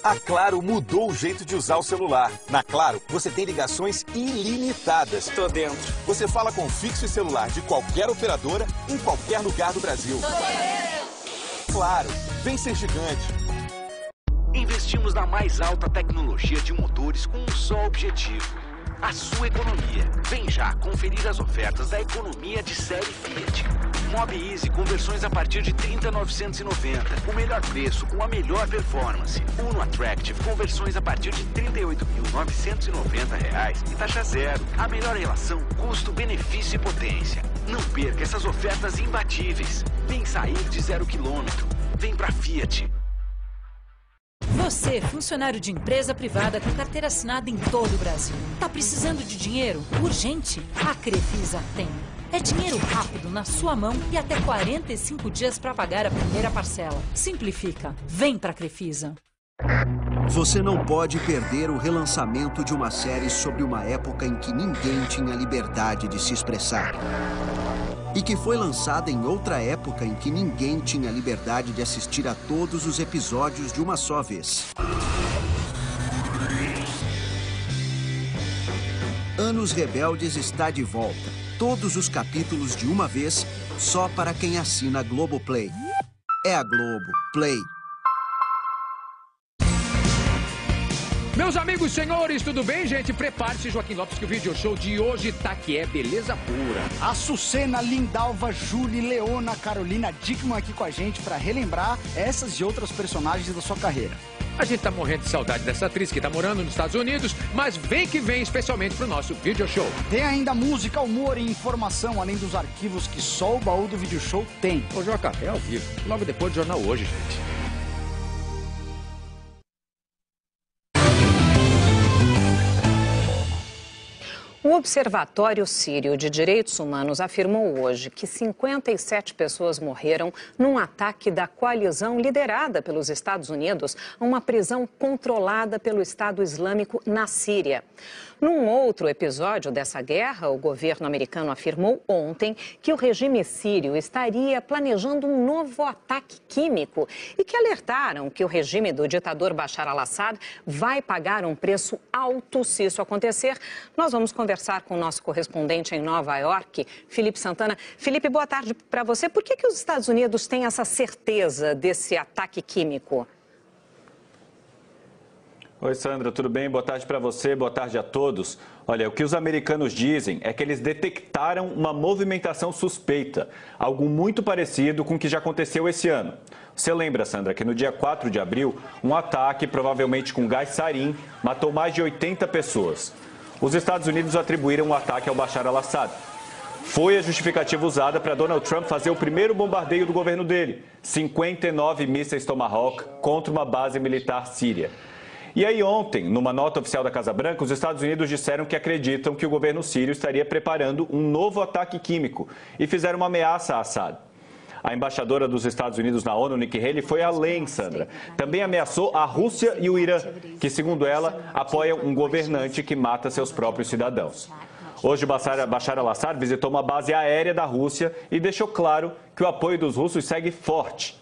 [SPEAKER 18] A Claro mudou o jeito de usar o celular. Na Claro, você tem ligações ilimitadas.
[SPEAKER 11] Tô dentro.
[SPEAKER 18] Você fala com fixo e celular de qualquer operadora, em qualquer lugar do Brasil.
[SPEAKER 15] Tô dentro.
[SPEAKER 18] Claro, vem ser gigante.
[SPEAKER 19] Investimos na mais alta tecnologia de motores com um só objetivo: a sua economia. Vem já conferir as ofertas da economia de série Fiat. Mob Easy com versões a partir de R$ 30.990. O melhor preço com a melhor performance. Uno Attractive com versões a partir de R$ 38.990 e taxa zero. A melhor relação custo-benefício e potência. Não perca essas ofertas imbatíveis. Vem sair de 0 quilômetro. Vem pra Fiat.
[SPEAKER 6] Você, funcionário de empresa privada com carteira assinada em todo o Brasil. Tá precisando de dinheiro? Urgente? A Crefisa tem.
[SPEAKER 20] É dinheiro rápido na sua mão e até 45 dias para pagar a primeira parcela. Simplifica. Vem pra Crefisa.
[SPEAKER 21] Você não pode perder o relançamento de uma série sobre uma época em que ninguém tinha liberdade de se expressar. E que foi lançada em outra época em que ninguém tinha liberdade de assistir a todos os episódios de uma só vez. Anos Rebeldes está de volta. Todos os capítulos de uma vez, só para quem assina Globoplay. É a Globo Play.
[SPEAKER 22] Meus amigos, senhores, tudo bem, gente? Prepare-se, Joaquim Lopes, que o vídeo show de hoje tá que é beleza pura.
[SPEAKER 23] Açucena, Lindalva, Julie, Leona, Carolina Dickman aqui com a gente para relembrar essas e outras personagens da sua carreira.
[SPEAKER 22] A gente tá morrendo de saudade dessa atriz que tá morando nos Estados Unidos, mas vem que vem especialmente pro nosso vídeo show.
[SPEAKER 23] Tem ainda música, humor e informação, além dos arquivos que só o baú do vídeo show tem.
[SPEAKER 22] Ô, Joca, é ao vivo, logo depois do Jornal Hoje, gente.
[SPEAKER 1] O Observatório Sírio de Direitos Humanos afirmou hoje que 57 pessoas morreram num ataque da coalizão liderada pelos Estados Unidos a uma prisão controlada pelo Estado Islâmico na Síria. Num outro episódio dessa guerra, o governo americano afirmou ontem que o regime sírio estaria planejando um novo ataque químico e que alertaram que o regime do ditador Bashar al-Assad vai pagar um preço alto se isso acontecer. Nós vamos conversar com o nosso correspondente em Nova York, Felipe Santana. Felipe, boa tarde para você. Por que os Estados Unidos têm essa certeza desse ataque químico?
[SPEAKER 24] Oi, Sandra, tudo bem? Boa tarde para você, boa tarde a todos. Olha, o que os americanos dizem é que eles detectaram uma movimentação suspeita, algo muito parecido com o que já aconteceu esse ano. Você lembra, Sandra, que no dia 4 de abril, um ataque, provavelmente com gás sarin, matou mais de 80 pessoas. Os Estados Unidos atribuíram o ataque ao Bashar al-Assad. Foi a justificativa usada para Donald Trump fazer o primeiro bombardeio do governo dele, 59 mísseis Tomahawk contra uma base militar síria. E aí ontem, numa nota oficial da Casa Branca, os Estados Unidos disseram que acreditam que o governo sírio estaria preparando um novo ataque químico e fizeram uma ameaça a Assad. A embaixadora dos Estados Unidos na ONU, Nikki Haley, foi além, Sandra. Também ameaçou a Rússia e o Irã, que, segundo ela, apoiam um governante que mata seus próprios cidadãos. Hoje, Bashar al-Assad visitou uma base aérea da Rússia e deixou claro que o apoio dos russos segue forte.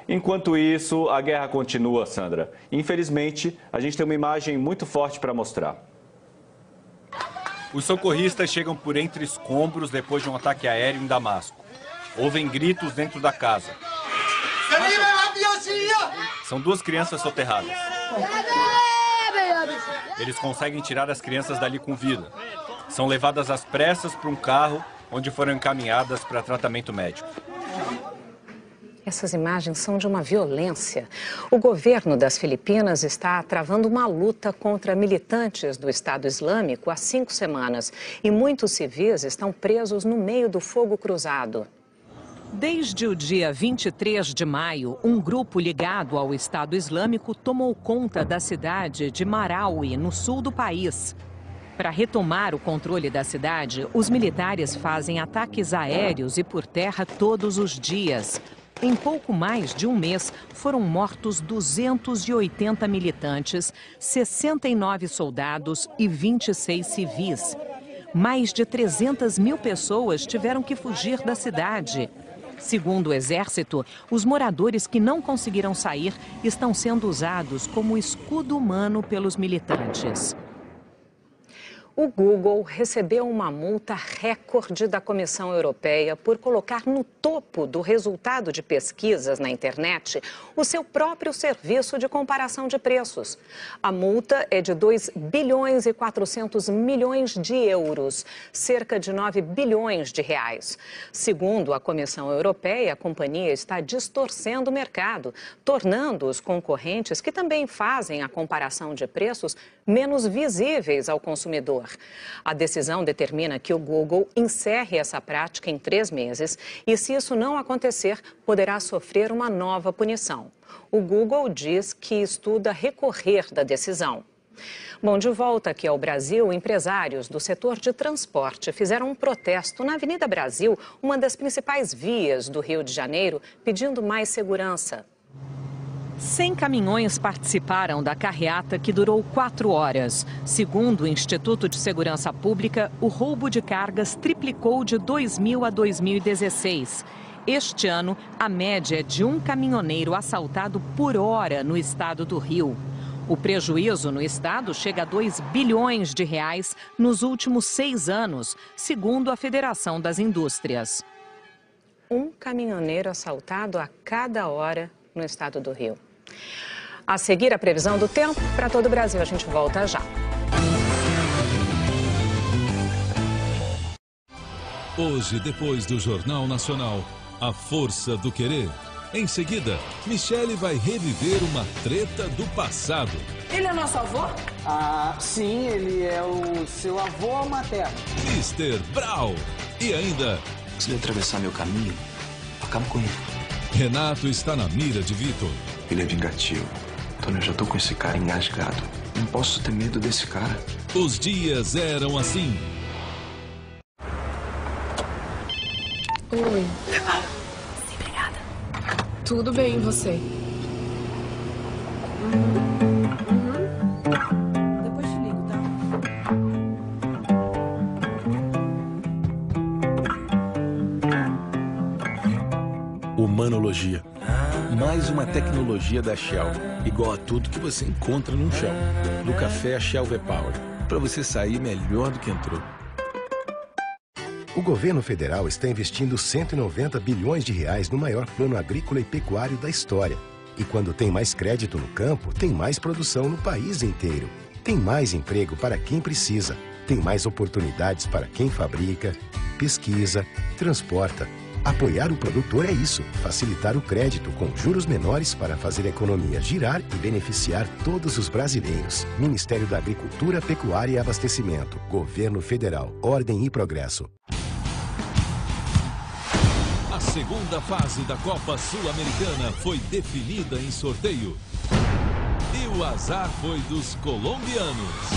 [SPEAKER 24] Enquanto isso, a guerra continua, Sandra. Infelizmente, a gente tem uma imagem muito forte para mostrar.
[SPEAKER 25] Os socorristas chegam por entre escombros depois de um ataque aéreo em Damasco. Ouvem gritos dentro da casa. São duas crianças soterradas. Eles conseguem tirar as crianças dali com vida. São levadas às pressas para um carro, onde foram encaminhadas para tratamento médico.
[SPEAKER 1] Essas imagens são de uma violência. O governo das Filipinas está travando uma luta contra militantes do Estado Islâmico há 5 semanas. E muitos civis estão presos no meio do fogo cruzado.
[SPEAKER 6] Desde o dia 23 de maio, um grupo ligado ao Estado Islâmico tomou conta da cidade de Marawi, no sul do país. Para retomar o controle da cidade, os militares fazem ataques aéreos e por terra todos os dias. Em pouco mais de um mês, foram mortos 280 militantes, 69 soldados e 26 civis. Mais de 300 mil pessoas tiveram que fugir da cidade. Segundo o Exército, os moradores que não conseguiram sair estão sendo usados como escudo humano pelos militantes.
[SPEAKER 1] O Google recebeu uma multa recorde da Comissão Europeia por colocar no topo do resultado de pesquisas na internet o seu próprio serviço de comparação de preços. A multa é de 2 bilhões e 400 milhões de euros, cerca de 9 bilhões de reais. Segundo a Comissão Europeia, a companhia está distorcendo o mercado, tornando os concorrentes que também fazem a comparação de preços menos visíveis ao consumidor. A decisão determina que o Google encerre essa prática em 3 meses e, se isso não acontecer, poderá sofrer uma nova punição. O Google diz que estuda recorrer da decisão. Bom, de volta aqui ao Brasil, empresários do setor de transporte fizeram um protesto na Avenida Brasil, uma das principais vias do Rio de Janeiro, pedindo mais segurança. 100 caminhões participaram da carreata que durou 4 horas. Segundo o Instituto de Segurança Pública, o roubo de cargas triplicou de 2000 a 2016. Este ano, a média é de um caminhoneiro assaltado por hora no estado do Rio. O prejuízo no estado chega a 2 bilhões de reais nos últimos 6 anos, segundo a Federação das Indústrias. Um caminhoneiro assaltado a cada hora no estado do Rio. A seguir, a previsão do tempo para todo o Brasil. A gente volta já.
[SPEAKER 3] Hoje, depois do Jornal Nacional, a força do querer. Em seguida, Michele vai reviver uma treta do passado.
[SPEAKER 17] Ele é nosso avô?
[SPEAKER 23] Ah, sim, ele é o seu avô materno.
[SPEAKER 3] Mr. Brau. E ainda...
[SPEAKER 4] Se ele atravessar meu caminho, acabo com ele.
[SPEAKER 3] Renato está na mira de Vitor.
[SPEAKER 4] Ele é vingativo. Tony, eu já tô com esse cara engasgado. Não posso ter medo desse cara.
[SPEAKER 3] Os dias eram assim.
[SPEAKER 5] Oi.
[SPEAKER 23] Sim, obrigada.
[SPEAKER 5] Tudo bem, e você?
[SPEAKER 17] Depois te ligo, tá?
[SPEAKER 7] Humanologia. Mais uma tecnologia da Shell. Igual a tudo que você encontra num Shell. Do café a Shell V-Power. Para você sair melhor do que entrou.
[SPEAKER 9] O governo federal está investindo 190 bilhões de reais no maior plano agrícola e pecuário da história. E quando tem mais crédito no campo, tem mais produção no país inteiro. Tem mais emprego para quem precisa. Tem mais oportunidades para quem fabrica, pesquisa, transporta. Apoiar o produtor é isso, facilitar o crédito com juros menores para fazer a economia girar e beneficiar todos os brasileiros. Ministério da Agricultura, Pecuária e Abastecimento. Governo Federal. Ordem e progresso.
[SPEAKER 3] A segunda fase da Copa Sul-Americana foi definida em sorteio. E o azar foi dos colombianos.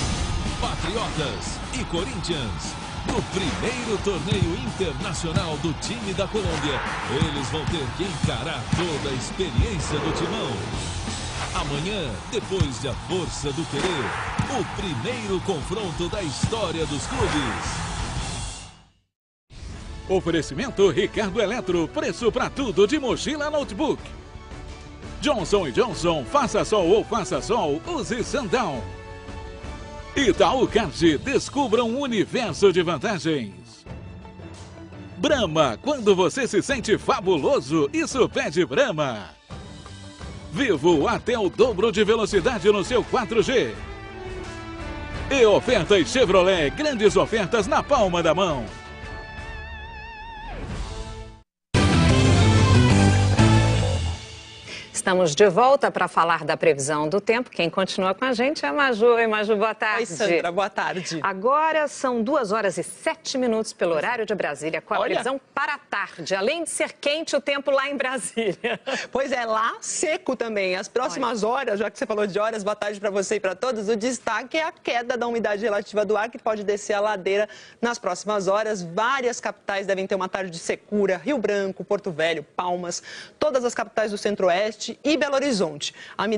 [SPEAKER 3] Patriotas e Corinthians. No primeiro torneio internacional do time da Colômbia, eles vão ter que encarar toda a experiência do timão. Amanhã, depois de A Força do Querer, o primeiro confronto da história dos clubes.
[SPEAKER 26] Oferecimento Ricardo Eletro, preço pra tudo de mochila notebook. Johnson & Johnson, faça sol ou faça sol, use Sundown. Itaú Card, descubra um universo de vantagens. Brahma, quando você se sente fabuloso, isso pede Brahma. Vivo, até o dobro de velocidade no seu 4G. E ofertas Chevrolet, grandes ofertas na palma da mão.
[SPEAKER 1] Estamos de volta para falar da previsão do tempo. Quem continua com a gente é a Maju. Oi, Maju, boa tarde.
[SPEAKER 27] Oi, Sandra, boa tarde.
[SPEAKER 1] Agora são 2 horas e 7 minutos pelo horário de Brasília, com a previsão para a tarde. Além de ser quente, o tempo lá em Brasília.
[SPEAKER 27] Pois é, lá seco também. As próximas horas, já que você falou de horas, boa tarde para você e para todos. O destaque é a queda da umidade relativa do ar, que pode descer a ladeira nas próximas horas. Várias capitais devem ter uma tarde de secura. Rio Branco, Porto Velho, Palmas, todas as capitais do Centro-Oeste e Belo Horizonte.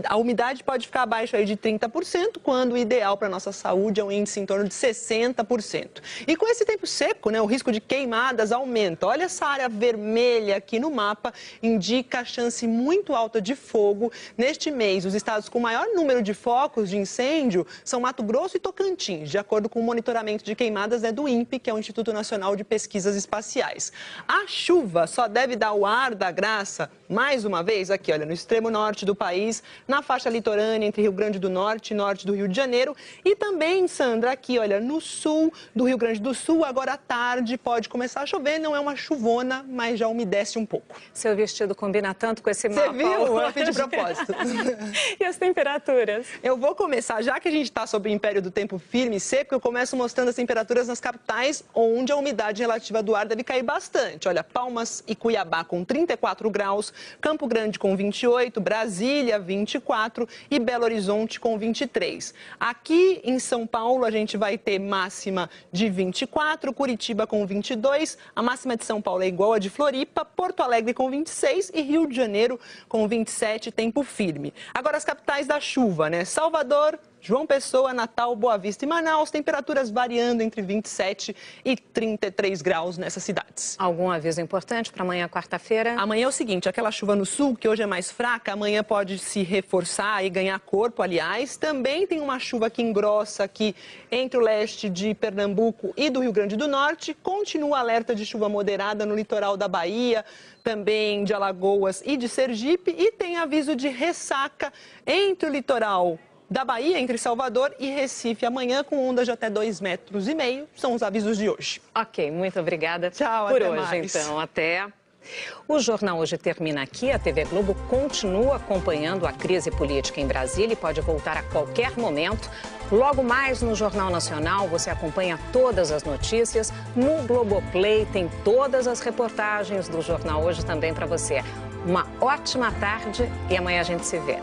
[SPEAKER 27] A umidade pode ficar abaixo aí de 30%, quando o ideal para a nossa saúde é um índice em torno de 60%. E com esse tempo seco, né, o risco de queimadas aumenta. Olha essa área vermelha aqui no mapa, indica a chance muito alta de fogo. Neste mês, os estados com maior número de focos de incêndio são Mato Grosso e Tocantins, de acordo com o monitoramento de queimadas do INPE, que é o Instituto Nacional de Pesquisas Espaciais. A chuva só deve dar o ar da graça, mais uma vez, aqui, olha, no extremo norte do país, na faixa litorânea entre Rio Grande do Norte e norte do Rio de Janeiro. E também, Sandra, aqui, olha, no sul do Rio Grande do Sul, agora à tarde pode começar a chover. Não é uma chuvona, mas já umedece um pouco.
[SPEAKER 1] Seu vestido combina tanto com esse mapa.
[SPEAKER 27] Você viu? Eu fiz de propósito.
[SPEAKER 1] E as temperaturas?
[SPEAKER 27] Eu vou começar, já que a gente está sob o império do tempo firme e seco, eu começo mostrando as temperaturas nas capitais, onde a umidade relativa do ar deve cair bastante. Olha, Palmas e Cuiabá com 34 graus, Campo Grande com 28, 28, Brasília 24 e Belo Horizonte com 23. Aqui em São Paulo a gente vai ter máxima de 24, Curitiba com 22, a máxima de São Paulo é igual a de Floripa, Porto Alegre com 26 e Rio de Janeiro com 27, tempo firme. Agora as capitais da chuva, né? Salvador, João Pessoa, Natal, Boa Vista e Manaus, temperaturas variando entre 27 e 33 graus nessas cidades.
[SPEAKER 1] Algum aviso importante para amanhã, quarta-feira?
[SPEAKER 27] Amanhã é o seguinte, aquela chuva no sul, que hoje é mais fraca, amanhã pode se reforçar e ganhar corpo, aliás. Também tem uma chuva que engrossa aqui entre o leste de Pernambuco e do Rio Grande do Norte. Continua alerta de chuva moderada no litoral da Bahia, também de Alagoas e de Sergipe. E tem aviso de ressaca entre o litoral da Bahia, entre Salvador e Recife, amanhã com ondas de até 2,5 metros. São os avisos de hoje.
[SPEAKER 1] Ok, muito obrigada.
[SPEAKER 27] Tchau,
[SPEAKER 1] por
[SPEAKER 27] até
[SPEAKER 1] hoje,
[SPEAKER 27] mais.
[SPEAKER 1] então. Até. O Jornal Hoje termina aqui. A TV Globo continua acompanhando a crise política em Brasília e pode voltar a qualquer momento. Logo mais no Jornal Nacional, você acompanha todas as notícias. No Globoplay tem todas as reportagens do Jornal Hoje também para você. Uma ótima tarde e amanhã a gente se vê.